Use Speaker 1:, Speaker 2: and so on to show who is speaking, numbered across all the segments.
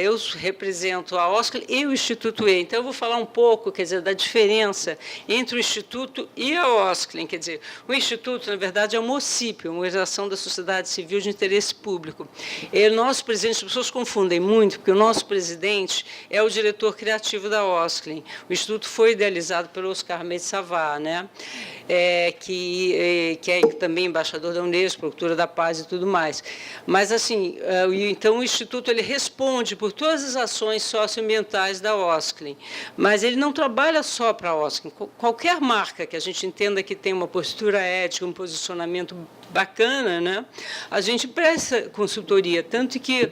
Speaker 1: Eu represento a Osclen e o Instituto E. Então, eu vou falar um pouco, quer dizer, da diferença entre o Instituto e a Osclen. Quer dizer, o Instituto, na verdade, é uma OCIP, uma organização da sociedade civil de interesse público. E o nosso presidente, as pessoas confundem muito, porque o nosso presidente é o diretor criativo da Osclen. O Instituto foi idealizado pelo Oscar Mendes Savart, né? Que é também embaixador da Unesco, Procura da Paz e tudo mais. Mas, assim, então, o Instituto ele responde por todas as ações socioambientais da Osclen, mas ele não trabalha só para a Osclen. Qualquer marca que a gente entenda que tem uma postura ética, um posicionamento bacana, né, a gente presta consultoria, tanto que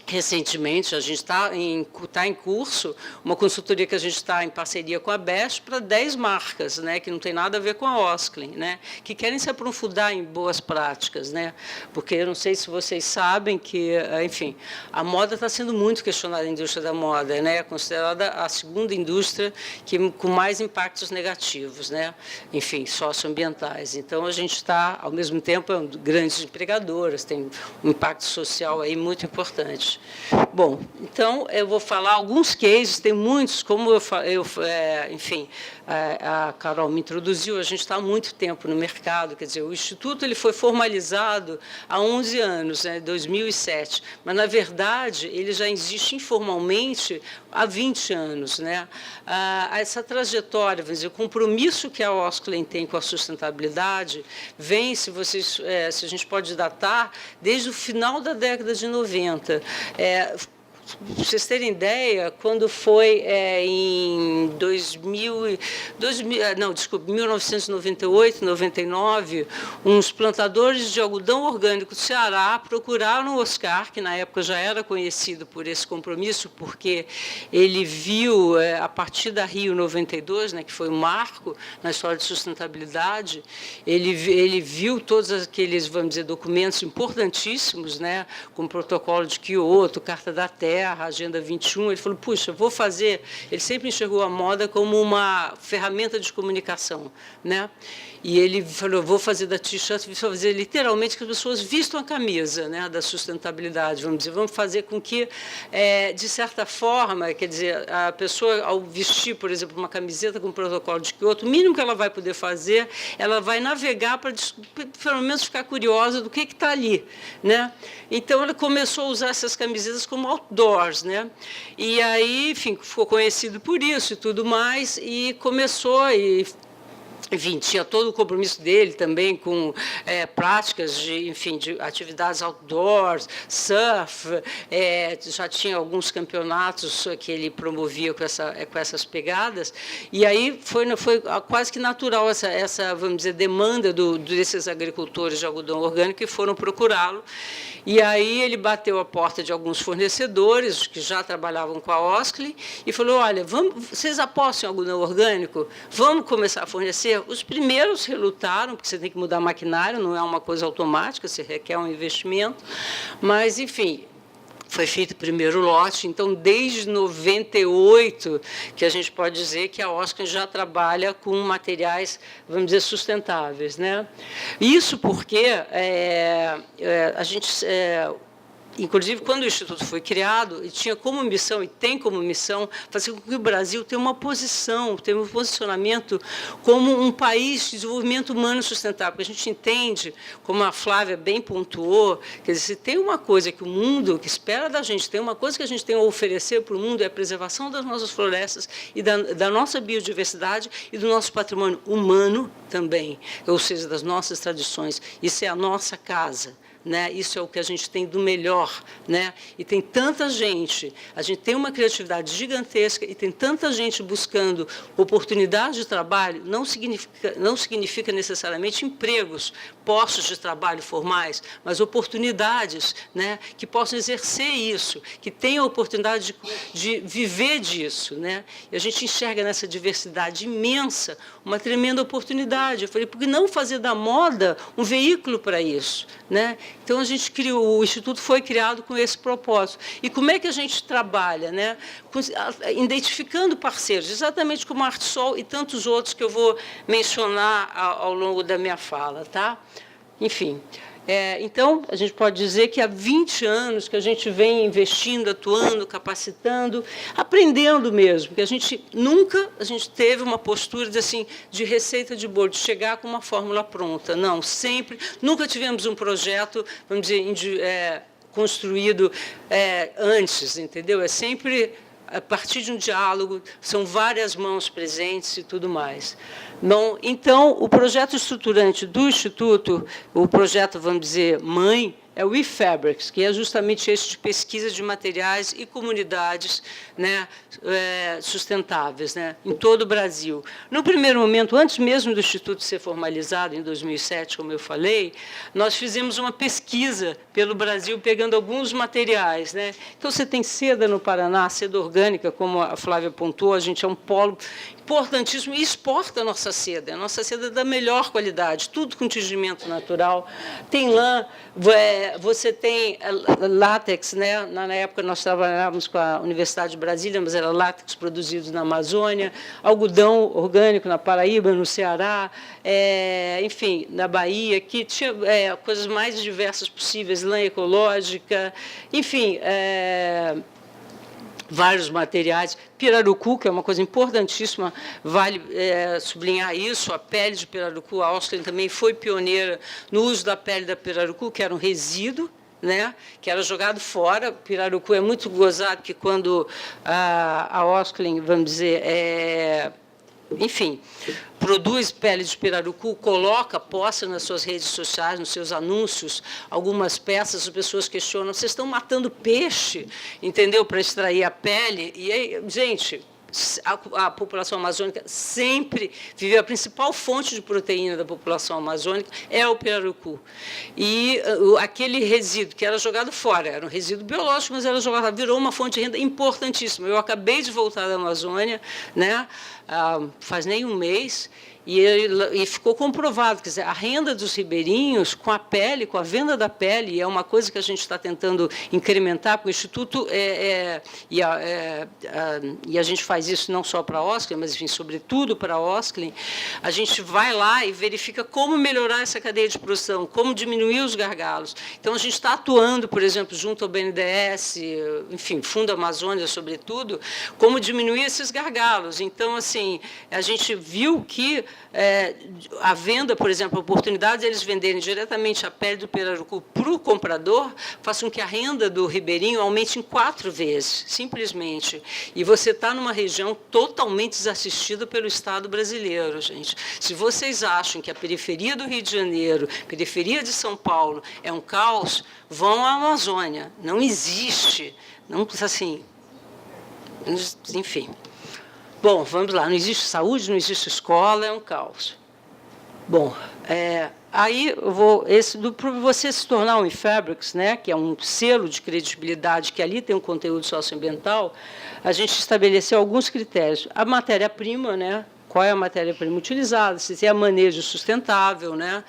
Speaker 1: recentemente, a gente está em curso uma consultoria que a gente está em parceria com a BEST para 10 marcas, né, que não tem nada a ver com a Osclen, né, que querem se aprofundar em boas práticas, né, porque eu não sei se vocês sabem que, enfim, a moda está sendo muito questionada, a indústria da moda, né, é considerada a segunda indústria com mais impactos negativos, né, enfim, socioambientais. Então, a gente está, ao mesmo tempo, grandes empregadoras, tem um impacto social aí muito importante. Bom, então, eu vou falar alguns cases, tem muitos, como enfim, a Carol me introduziu, a gente está há muito tempo no mercado, quer dizer, o Instituto ele foi formalizado há 11 anos, né, 2007, mas, na verdade, ele já existe informalmente há 20 anos. Né? Essa trajetória, vamos dizer, o compromisso que a Osclen tem com a sustentabilidade vem, se a gente pode datar, desde o final da década de 90. Para vocês terem ideia, quando foi em 1998, 99, uns plantadores de algodão orgânico do Ceará procuraram o Oscar, que na época já era conhecido por esse compromisso, porque ele viu, a partir da Rio 92, né, que foi um marco na história de sustentabilidade, ele viu todos aqueles, vamos dizer, documentos importantíssimos, né, como o Protocolo de Quioto, Carta da Terra, a Agenda 21, ele falou, puxa, vou fazer... Ele sempre enxergou a moda como uma ferramenta de comunicação, né? E ele falou, vou fazer da T-shirt, vou fazer literalmente que as pessoas vistam a camisa, né, da sustentabilidade, vamos dizer, vamos fazer com que, de certa forma, quer dizer, a pessoa, ao vestir, por exemplo, uma camiseta com o Protocolo de Quioto, o mínimo que ela vai poder fazer, ela vai navegar para, pelo menos, ficar curiosa do que está ali, né? Então, ela começou a usar essas camisetas como outdoors, né? E aí, enfim, ficou conhecido por isso e tudo mais, e começou enfim, tinha todo o compromisso dele também com práticas de atividades outdoors, surf, já tinha alguns campeonatos que ele promovia com essas pegadas, e aí foi quase que natural essa vamos dizer, demanda desses agricultores de algodão orgânico que foram procurá-lo. E aí ele bateu a porta de alguns fornecedores que já trabalhavam com a Osclen e falou, olha, vocês apostam em algodão orgânico? Vamos começar a fornecer? Os primeiros relutaram, porque você tem que mudar maquinário, não é uma coisa automática, você requer um investimento, mas, enfim, foi feito o primeiro lote. Então, desde 98, que a gente pode dizer que a Osclen já trabalha com materiais, vamos dizer, sustentáveis, né? Isso porque a gente... Inclusive, quando o Instituto foi criado, ele tinha como missão, e tem como missão, fazer com que o Brasil tenha uma posição, tenha um posicionamento como um país de desenvolvimento humano sustentável. Porque a gente entende, como a Flávia bem pontuou, quer dizer, se tem uma coisa que o mundo que espera da gente, tem uma coisa que a gente tem a oferecer para o mundo, é a preservação das nossas florestas e da nossa biodiversidade e do nosso patrimônio humano também, ou seja, das nossas tradições. Isso é a nossa casa. Né? Isso é o que a gente tem do melhor, né? E tem tanta gente, a gente tem uma criatividade gigantesca e tem tanta gente buscando oportunidades de trabalho, não significa necessariamente empregos, postos de trabalho formais, mas oportunidades, né, que possam exercer isso, que tenham a oportunidade de viver disso, né? E a gente enxerga nessa diversidade imensa uma tremenda oportunidade. Eu falei, por que não fazer da moda um veículo para isso, né? Então, o Instituto foi criado com esse propósito. E como é que a gente trabalha? Né? Identificando parceiros, exatamente como a Artsol e tantos outros que eu vou mencionar ao longo da minha fala. Tá? Enfim, Então, a gente pode dizer que há 20 anos que a gente vem investindo, atuando, capacitando, aprendendo mesmo, porque a gente nunca teve uma postura de receita de bolo, de chegar com uma fórmula pronta. Não, sempre, nunca tivemos um projeto, vamos dizer, construído antes, entendeu? É sempre a partir de um diálogo, são várias mãos presentes e tudo mais. Bom, então, o projeto estruturante do Instituto, o projeto, vamos dizer, mãe, é o eFabrics, que é justamente esse de pesquisa de materiais e comunidades, né, sustentáveis, né, em todo o Brasil. No primeiro momento, antes mesmo do Instituto ser formalizado, em 2007, como eu falei, nós fizemos uma pesquisa pelo Brasil, pegando alguns materiais. Né. Então, você tem seda no Paraná, seda orgânica, como a Flávia pontuou, a gente é um polo importantíssimo e exporta a nossa seda. A nossa seda é da melhor qualidade, tudo com tingimento natural. Tem lã, você tem látex, né? Na época nós trabalhávamos com a Universidade de Brasília, mas era látex produzido na Amazônia, algodão orgânico na Paraíba, no Ceará, enfim, na Bahia, que tinha coisas mais diversas possíveis, lã ecológica, enfim, vários materiais. Pirarucu, que é uma coisa importantíssima, vale sublinhar isso, a pele de pirarucu, a Osklen também foi pioneira no uso da pele da pirarucu, que era um resíduo, né, que era jogado fora. Pirarucu é muito gozado, que quando a Osklen, vamos dizer, enfim, produz pele de pirarucu, posta nas suas redes sociais, nos seus anúncios, algumas peças, as pessoas questionam, vocês estão matando peixe, entendeu, para extrair a pele? E aí, gente, a população amazônica sempre viveu, a principal fonte de proteína da população amazônica é o pirarucu. E aquele resíduo que era jogado fora, era um resíduo biológico, mas era jogado, virou uma fonte de renda importantíssima. Eu acabei de voltar da Amazônia, né, faz nem um mês, e ficou comprovado, quer dizer, a renda dos ribeirinhos com a pele, com a venda da pele, e é uma coisa que a gente está tentando incrementar, porque o Instituto, e a gente faz isso não só para a Osklen, mas, enfim, sobretudo para a Osklen, a gente vai lá e verifica como melhorar essa cadeia de produção, como diminuir os gargalos. Então, a gente está atuando, por exemplo, junto ao BNDES, enfim, Fundo Amazônia, sobretudo, como diminuir esses gargalos. Então, assim, a gente viu que a venda, por exemplo, a oportunidade de eles venderem diretamente a pele do pirarucu para o comprador, faz com que a renda do ribeirinho aumente em 4 vezes, simplesmente. E você está numa região totalmente desassistida pelo Estado brasileiro, gente. Se vocês acham que a periferia do Rio de Janeiro, periferia de São Paulo, é um caos, vão à Amazônia. Não existe. Não, assim, enfim. Bom, vamos lá, não existe saúde, não existe escola, é um caos. Bom, aí para você se tornar um eFabrics, né, que é um selo de credibilidade, que ali tem um conteúdo socioambiental, a gente estabeleceu alguns critérios. A matéria-prima, né, qual é a matéria-prima utilizada, se tem a manejo sustentável, né,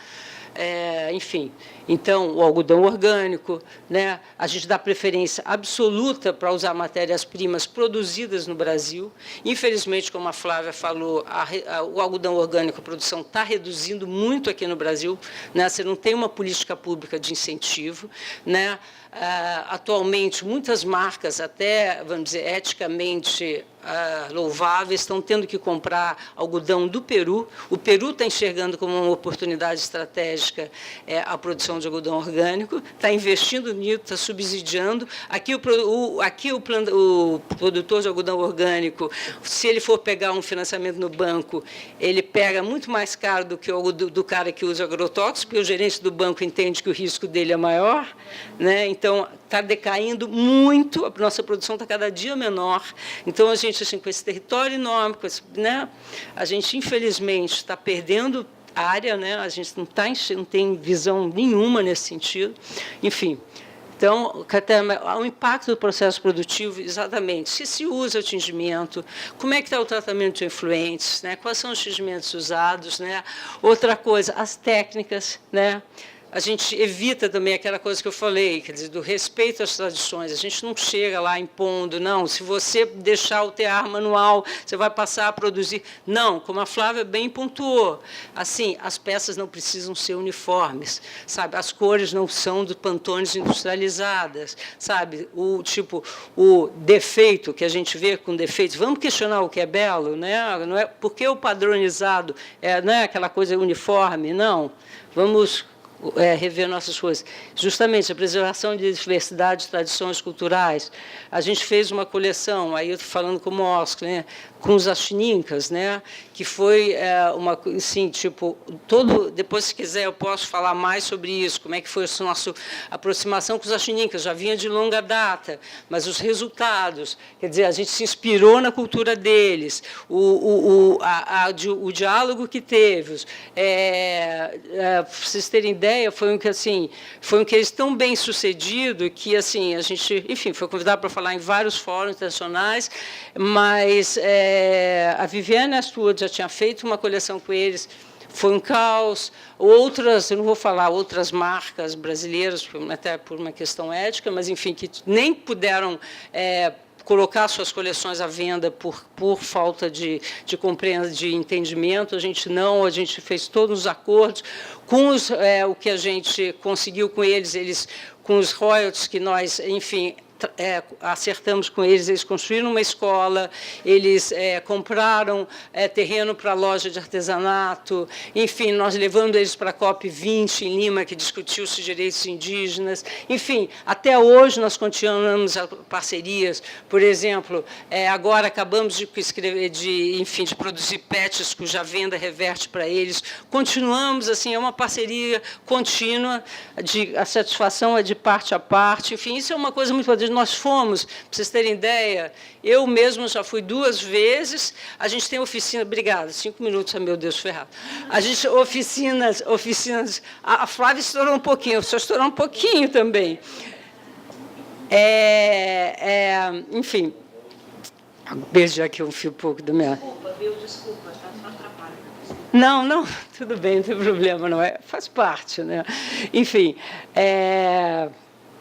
Speaker 1: enfim. Então, o algodão orgânico, né? A gente dá preferência absoluta para usar matérias-primas produzidas no Brasil. Infelizmente, como a Flávia falou, o algodão orgânico, a produção está reduzindo muito aqui no Brasil, né? Você não tem uma política pública de incentivo, né? Atualmente, muitas marcas, até, vamos dizer, eticamente louváveis, estão tendo que comprar algodão do Peru. O Peru está enxergando como uma oportunidade estratégica a produção de algodão orgânico, está investindo nisso, está subsidiando. Aqui, o produtor de algodão orgânico, se ele for pegar um financiamento no banco, ele pega muito mais caro do que do cara que usa agrotóxicos, porque o gerente do banco entende que o risco dele é maior, né? Então, está decaindo muito, a nossa produção está cada dia menor. Então, a gente, assim, com esse território enorme, né, a gente, infelizmente, está perdendo área, né, a gente não tem visão nenhuma nesse sentido. Enfim, então, o impacto do processo produtivo, exatamente, se usa o tingimento, como é que está o tratamento de efluentes, né, quais são os tingimentos usados, né, outra coisa, as técnicas, né, a gente evita também aquela coisa que eu falei, quer dizer, do respeito às tradições. A gente não chega lá impondo, não, se você deixar o tear manual, você vai passar a produzir. Não, como a Flávia bem pontuou, assim, as peças não precisam ser uniformes, sabe? As cores não são de pantones industrializadas, sabe? O defeito que a gente vê com defeitos, vamos questionar o que é belo, né? Não é porque o padronizado não é aquela coisa uniforme, não. Vamos rever nossas coisas. Justamente a preservação de diversidade de tradições culturais. A gente fez uma coleção, aí eu estou falando como Oscar, né, com os Axininkas, né, que foi uma, assim, tipo, depois, se quiser, eu posso falar mais sobre isso, como é que foi a nossa aproximação com os Axininkas, já vinha de longa data, mas os resultados, quer dizer, a gente se inspirou na cultura deles, o diálogo que teve, para vocês terem ideia, foi um que eles tão bem sucedido que, assim, a gente, enfim, foi convidado para falar em vários fóruns internacionais, mas a Viviane Astwood já tinha feito uma coleção com eles, foi um caos. Outras, eu não vou falar outras marcas brasileiras, até por uma questão ética, mas, enfim, que nem puderam colocar suas coleções à venda por falta de compreensão, de entendimento. A gente fez todos os acordos com o que a gente conseguiu com eles com os royalties que nós, enfim, acertamos com eles construíram uma escola, eles compraram terreno para a loja de artesanato, enfim, nós levando eles para a COP20 em Lima, que discutiu os direitos indígenas, enfim, até hoje nós continuamos parcerias, por exemplo, agora acabamos de produzir pets cuja venda reverte para eles, continuamos, assim, é uma parceria contínua, a satisfação é de parte a parte, enfim, isso é uma coisa muito importante. Nós fomos, para vocês terem ideia, eu mesmo já fui 2 vezes, a gente tem oficina, obrigada, 5 minutos, meu Deus, ferrado. A gente, oficinas, a Flávia estourou um pouquinho, eu só estourou um pouquinho também. Enfim, beijar aqui um fio pouco da minha...
Speaker 2: Desculpa, viu? Desculpa, só atrapalha.
Speaker 1: Não, tudo bem, não tem problema, não é? Faz parte, né? Enfim,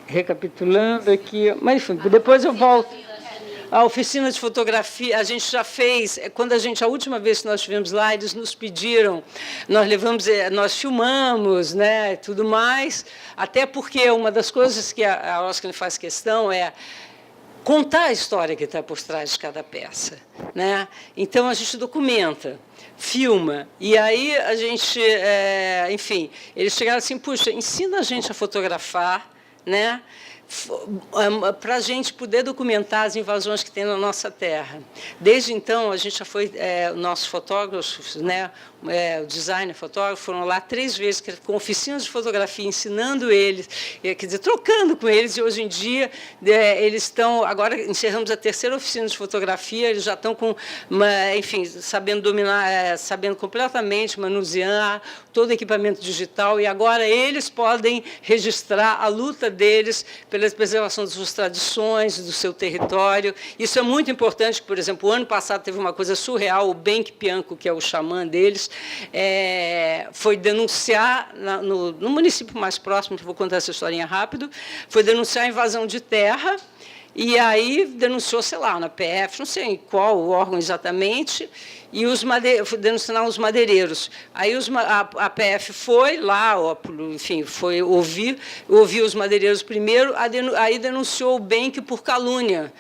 Speaker 1: recapitulando aqui, mas enfim, depois eu volto. A oficina de fotografia, a gente já fez, a última vez que nós estivemos lá, eles nos pediram, nós filmamos, né, tudo mais, até porque uma das coisas que a Oscar faz questão é contar a história que está por trás de cada peça, né? Então a gente documenta, filma, e aí a gente, enfim, eles chegaram assim, puxa, ensina a gente a fotografar, né, para a gente poder documentar as invasões que tem na nossa terra. Desde então, a gente já foi, nossos fotógrafos, né, o designer, fotógrafo, foram lá 3 vezes com oficinas de fotografia, ensinando eles, quer dizer, trocando com eles, e hoje em dia eles estão, agora encerramos a 3ª oficina de fotografia, eles já estão com, enfim, sabendo dominar, sabendo completamente manusear todo o equipamento digital, e agora eles podem registrar a luta deles pela preservação das suas tradições, do seu território. Isso é muito importante, por exemplo, o ano passado teve uma coisa surreal, o Benk Pianco, que é o xamã deles, foi denunciar, no município mais próximo, vou contar essa historinha rápido, foi denunciar a invasão de terra, e aí denunciou, sei lá, na PF, não sei em qual órgão exatamente, e denunciaram os madeireiros. Aí a PF foi lá, enfim, foi ouvir os madeireiros primeiro, aí denunciou o Benk por calúnia.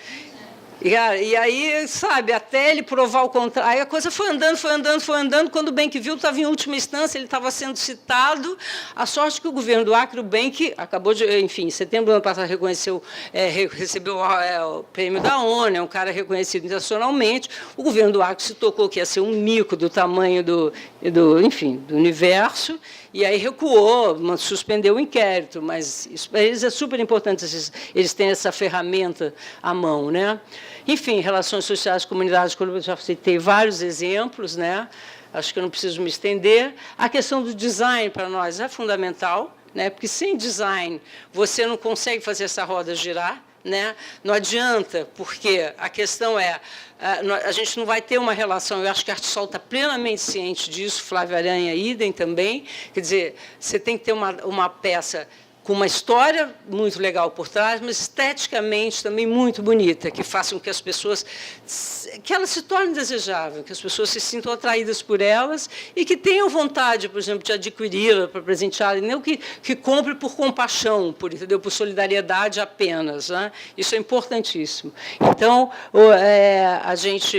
Speaker 1: E aí, sabe, até ele provar o contrário, aí a coisa foi andando, quando o Benk viu, estava em última instância, ele estava sendo citado, a sorte que o governo do Acre, o Benk, acabou de, enfim, em setembro do ano passado, recebeu o prêmio da ONU, é um cara reconhecido internacionalmente, o governo do Acre se tocou que ia ser um mico do tamanho enfim, do universo, e aí recuou, suspendeu o inquérito, mas isso, para eles é super importante, eles têm essa ferramenta à mão, né? Enfim, relações sociais, comunidades, eu já citei vários exemplos, né? Acho que eu não preciso me estender. A questão do design, para nós, é fundamental, né? Porque sem design você não consegue fazer essa roda girar, né? Não adianta, porque a questão é, a gente não vai ter uma relação, eu acho que a Artesol está plenamente ciente disso, Flávia Aranha, idem também, quer dizer, você tem que ter uma peça com uma história muito legal por trás, mas esteticamente também muito bonita, que faça com que as pessoas, que elas se tornem desejáveis, que as pessoas se sintam atraídas por elas e que tenham vontade, por exemplo, de adquiri-la para presentear, e não que compre por compaixão, entendeu? Por solidariedade apenas, né? Isso é importantíssimo. Então, a gente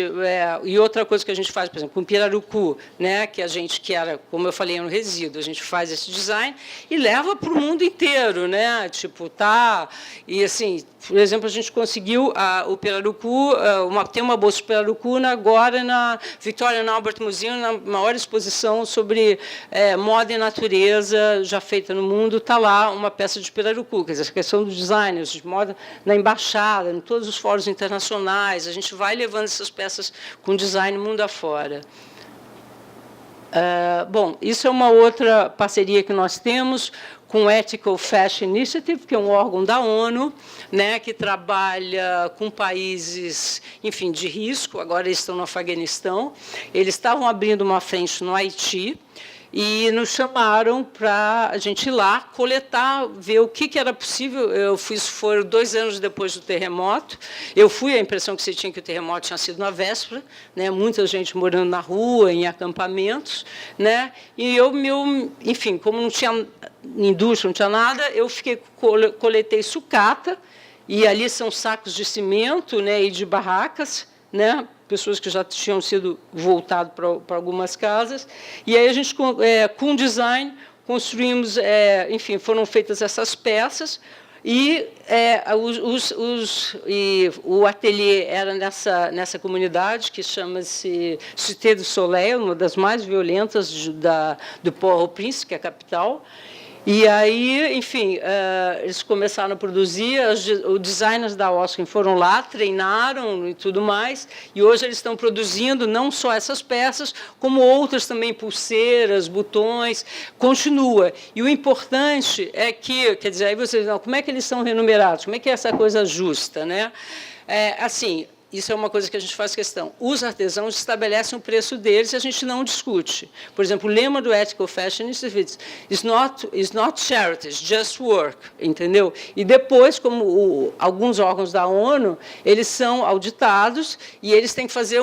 Speaker 1: e outra coisa que a gente faz, por exemplo, com pirarucu, né? Que era, como eu falei, um resíduo, a gente faz esse design e leva para o mundo inteiro. Né? Tipo, e assim, por exemplo, a gente conseguiu o pirarucu, tem uma bolsa de pirarucu agora na Victoria and Albert Museum, na maior exposição sobre moda e natureza já feita no mundo, está lá uma peça de pirarucu, quer dizer, a questão dos designers de moda na embaixada, em todos os fóruns internacionais, a gente vai levando essas peças com design mundo afora. Bom, isso é uma outra parceria que nós temos com o Ethical Fashion Initiative, que é um órgão da ONU, né, que trabalha com países, enfim, de risco. Agora eles estão no Afeganistão. Eles estavam abrindo uma frente no Haiti e nos chamaram para a gente ir lá coletar, ver o que era possível. Foram 2 anos depois do terremoto. Eu fui, a impressão que você tinha que o terremoto tinha sido na véspera, né? Muita gente morando na rua, em acampamentos, né? E enfim, como não tinha indústria, não tinha nada, eu coletei sucata, e ali são sacos de cimento, né? E de barracas, né? Pessoas que já tinham sido voltadas para algumas casas. E aí a gente, com design, construímos, enfim, foram feitas essas peças, e o ateliê era nessa comunidade, que chama-se Cité du Soleil, uma das mais violentas do Port-au-Prince, que é a capital. E aí, enfim, eles começaram a produzir, os designers da Oscar foram lá, treinaram e tudo mais, e hoje eles estão produzindo não só essas peças, como outras também, pulseiras, botões, continua. E o importante é que, quer dizer, aí vocês não, como é que eles são remunerados? Como é que é essa coisa justa, né? Assim, isso é uma coisa que a gente faz questão. Os artesãos estabelecem o preço deles e a gente não discute. Por exemplo, o lema do Ethical Fashion Institute is not charity, it's just work, entendeu? E depois, como alguns órgãos da ONU, eles são auditados e eles têm que fazer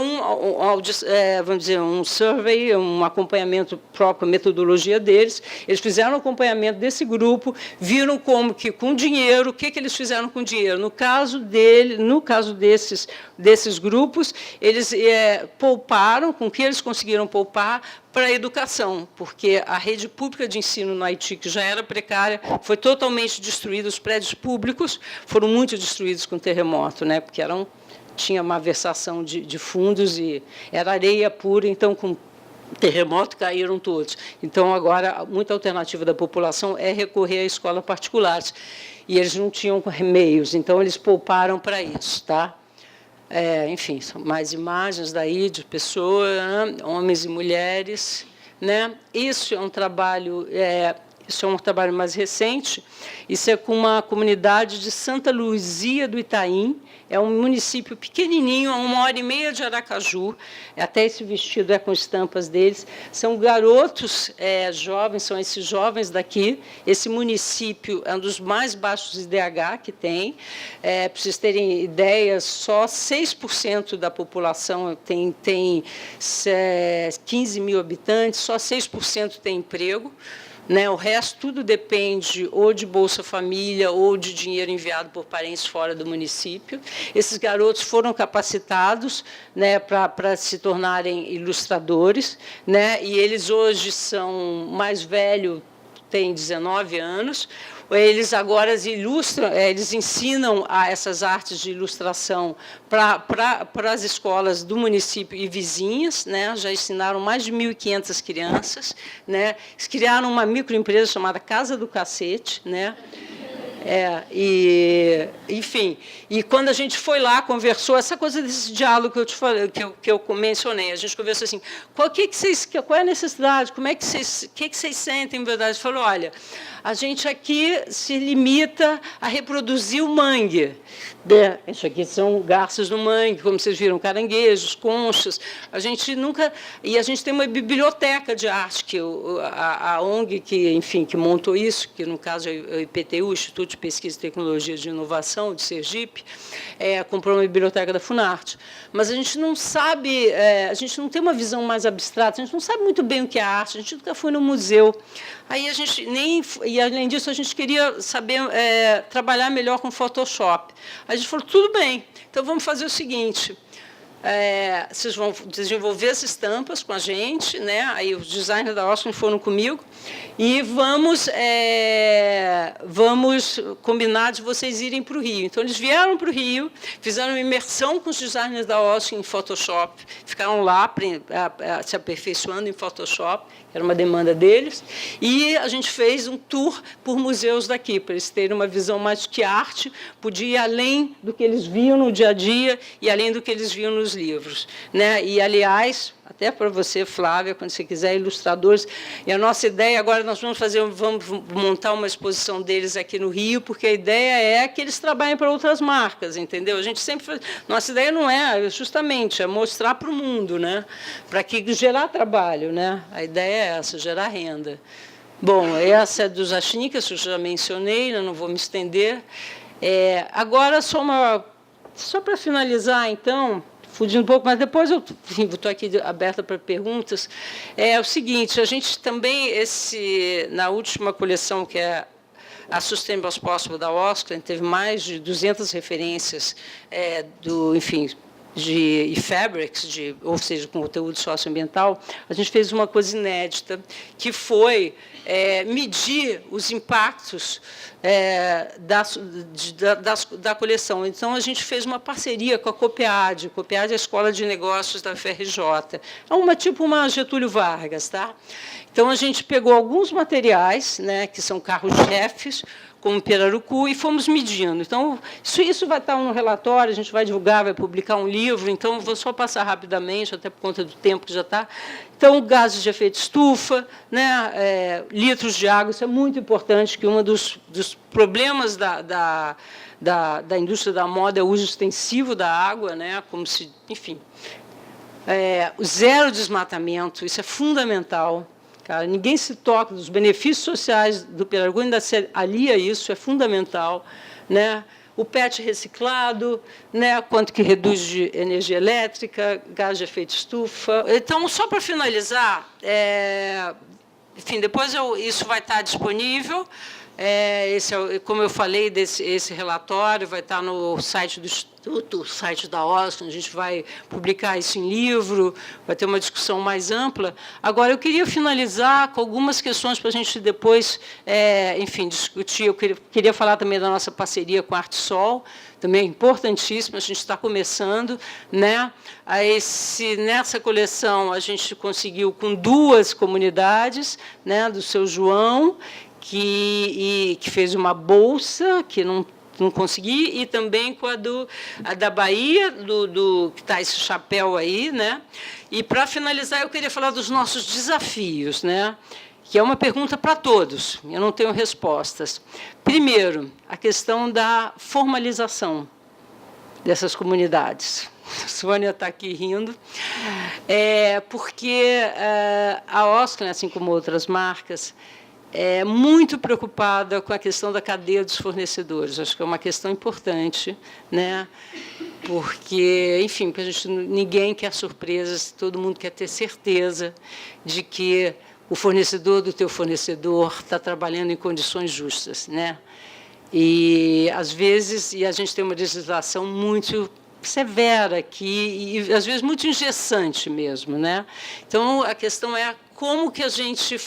Speaker 1: vamos dizer, um survey, um acompanhamento próprio, a metodologia deles. Eles fizeram um acompanhamento desse grupo, viram como que com dinheiro, o que eles fizeram com dinheiro. No caso desses grupos, eles pouparam, com que eles conseguiram poupar para a educação, porque a rede pública de ensino no Haiti, que já era precária, foi totalmente destruída, os prédios públicos foram muito destruídos com o terremoto, né, porque tinha uma versação de fundos e era areia pura, então, com terremoto caíram todos. Então, agora, muita alternativa da população é recorrer a escolas particulares, e eles não tinham meios, então, eles pouparam para isso, tá? Enfim, são mais imagens daí de pessoas, né? Homens e mulheres, né? Isso é um trabalho mais recente. Isso é com uma comunidade de Santa Luzia do Itaim. É um município pequenininho, a 1h30 de Aracaju. Até esse vestido é com estampas deles. São garotos jovens, são esses jovens daqui. Esse município é um dos mais baixos de IDH que tem. Para vocês terem ideia, só 6% da população tem 15 mil habitantes, só 6% tem emprego. Né, o resto tudo depende ou de Bolsa Família ou de dinheiro enviado por parentes fora do município. Esses garotos foram capacitados, né, para se tornarem ilustradores, né, e eles hoje são mais velhos, têm 19 anos. Eles agora ilustram, eles ensinam essas artes de ilustração para as escolas do município e vizinhas, né? Já ensinaram mais de 1.500 crianças, né? Eles criaram uma microempresa chamada Casa do Cacete, né? Enfim, e quando a gente foi lá, conversou, essa coisa desse diálogo que eu te falei, que eu mencionei, a gente conversou assim, qual é a necessidade, o que vocês sentem, em verdade? Falou, olha, a gente aqui se limita a reproduzir o mangue. Isso aqui são garças no mangue, como vocês viram, caranguejos, conchas. A gente nunca... E a gente tem uma biblioteca de arte, que a ONG que montou isso, que no caso é o IPTU, Instituto de Pesquisa e Tecnologia de Inovação, de Sergipe, comprou uma biblioteca da Funarte. Mas a gente não sabe, a gente não tem uma visão mais abstrata, a gente não sabe muito bem o que é arte, a gente nunca foi no museu. Aí a gente e além disso a gente queria saber trabalhar melhor com Photoshop. A gente falou, tudo bem, então vamos fazer o seguinte, vocês vão desenvolver as estampas com a gente, né? Aí os designers da Oscar foram comigo, e vamos combinar de vocês irem para o Rio. Então, eles vieram para o Rio, fizeram uma imersão com os designers da Oscar em Photoshop, ficaram lá se aperfeiçoando em Photoshop, que era uma demanda deles, e a gente fez um tour por museus daqui, para eles terem uma visão mais que arte podia ir além do que eles viam no dia a dia e além do que eles viam nos livros, né? E, aliás, até para você, Flávia, quando você quiser, ilustradores, e a nossa ideia agora, nós vamos montar uma exposição deles aqui no Rio, porque a ideia é que eles trabalhem para outras marcas, entendeu? A gente sempre faz, nossa ideia não justamente, é mostrar para o mundo, né? Para que gerar trabalho, né? A ideia é essa, gerar renda. Bom, essa é dos Achnikas, que eu já mencionei, eu não vou me estender. Agora, só para finalizar, então, fugindo um pouco, mas depois eu estou aqui aberta para perguntas. É o seguinte, a gente também, na última coleção, que é a Sustainable as Possible da Oscar, teve mais de 200 referências de fabrics, ou seja, com conteúdo socioambiental. A gente fez uma coisa inédita, que foi medir os impactos da coleção. Então, a gente fez uma parceria com a Copiad. Copiad é a Escola de Negócios da FRJ. É tipo uma Getúlio Vargas, tá? Então, a gente pegou alguns materiais, né, que são carros-chefes, como pirarucu, e fomos medindo. Então, isso vai estar no relatório, a gente vai divulgar, vai publicar um livro, então, vou só passar rapidamente, até por conta do tempo que já está. Então, gases de efeito estufa, né, litros de água, isso é muito importante, que um dos problemas da indústria da moda é o uso extensivo da água, né, como se, enfim. O zero desmatamento, isso é fundamental. Cara, ninguém se toca dos benefícios sociais do pirarucu, ainda se alia isso, é fundamental, né? O PET reciclado, né? Quanto que reduz de energia elétrica, gás de efeito estufa. Então, só para finalizar, enfim, depois isso vai estar disponível. Como eu falei, esse relatório vai estar no site do Instituto, site da Oscar, a gente vai publicar isso em livro, vai ter uma discussão mais ampla. Agora, eu queria finalizar com algumas questões para a gente depois, enfim, discutir. Eu queria falar também da nossa parceria com a Artsol, também é importantíssima, a gente está começando, né? Nessa coleção, a gente conseguiu com 2 comunidades, né, do Seu João, que fez uma bolsa, que não consegui, e também com a da Bahia, que está esse chapéu aí, né? E, para finalizar, eu queria falar dos nossos desafios, né? Que é uma pergunta para todos, eu não tenho respostas. Primeiro, a questão da formalização dessas comunidades. A Sônia está aqui rindo, porque a Oscar, assim como outras marcas, é muito preocupada com a questão da cadeia dos fornecedores. Acho que é uma questão importante, né? Porque, enfim, ninguém quer surpresas, todo mundo quer ter certeza de que o fornecedor do teu fornecedor está trabalhando em condições justas, né? E, às vezes, a gente tem uma legislação muito severa aqui, e, às vezes, muito engessante mesmo, né? Então, a questão é como que a gente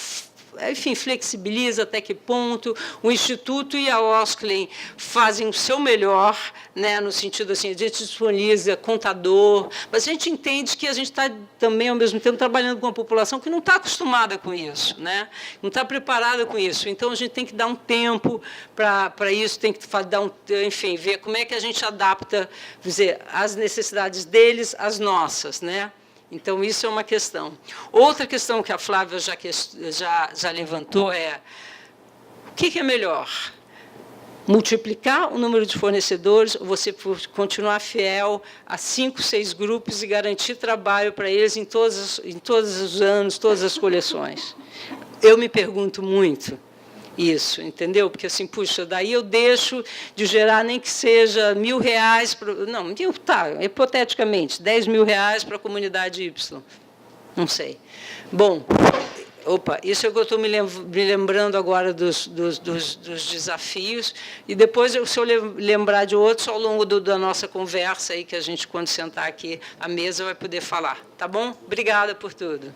Speaker 1: enfim, flexibiliza até que ponto. O Instituto e a Osklen fazem o seu melhor, né, no sentido assim, a gente disponibiliza contador, mas a gente entende que a gente está também, ao mesmo tempo, trabalhando com uma população que não está acostumada com isso, né, não está preparada com isso. Então, a gente tem que dar um tempo para isso, tem que dar enfim, ver como é que a gente adapta, dizer, as necessidades deles às nossas, né? Então, isso é uma questão. Outra questão que a Flávia já levantou é o que é melhor? Multiplicar o número de fornecedores ou você continuar fiel a 5, 6 grupos e garantir trabalho para eles em todos os anos, todas as coleções? Eu me pergunto muito isso, entendeu? Porque, assim, puxa, daí eu deixo de gerar nem que seja R$1.000, não, tá, hipoteticamente, R$10.000 para a comunidade Y. Não sei. Bom, isso é o que eu estou me lembrando agora dos desafios, e depois, se eu lembrar de outros, ao longo da nossa conversa, aí, que a gente, quando sentar aqui à mesa, vai poder falar. Tá bom? Obrigada por tudo.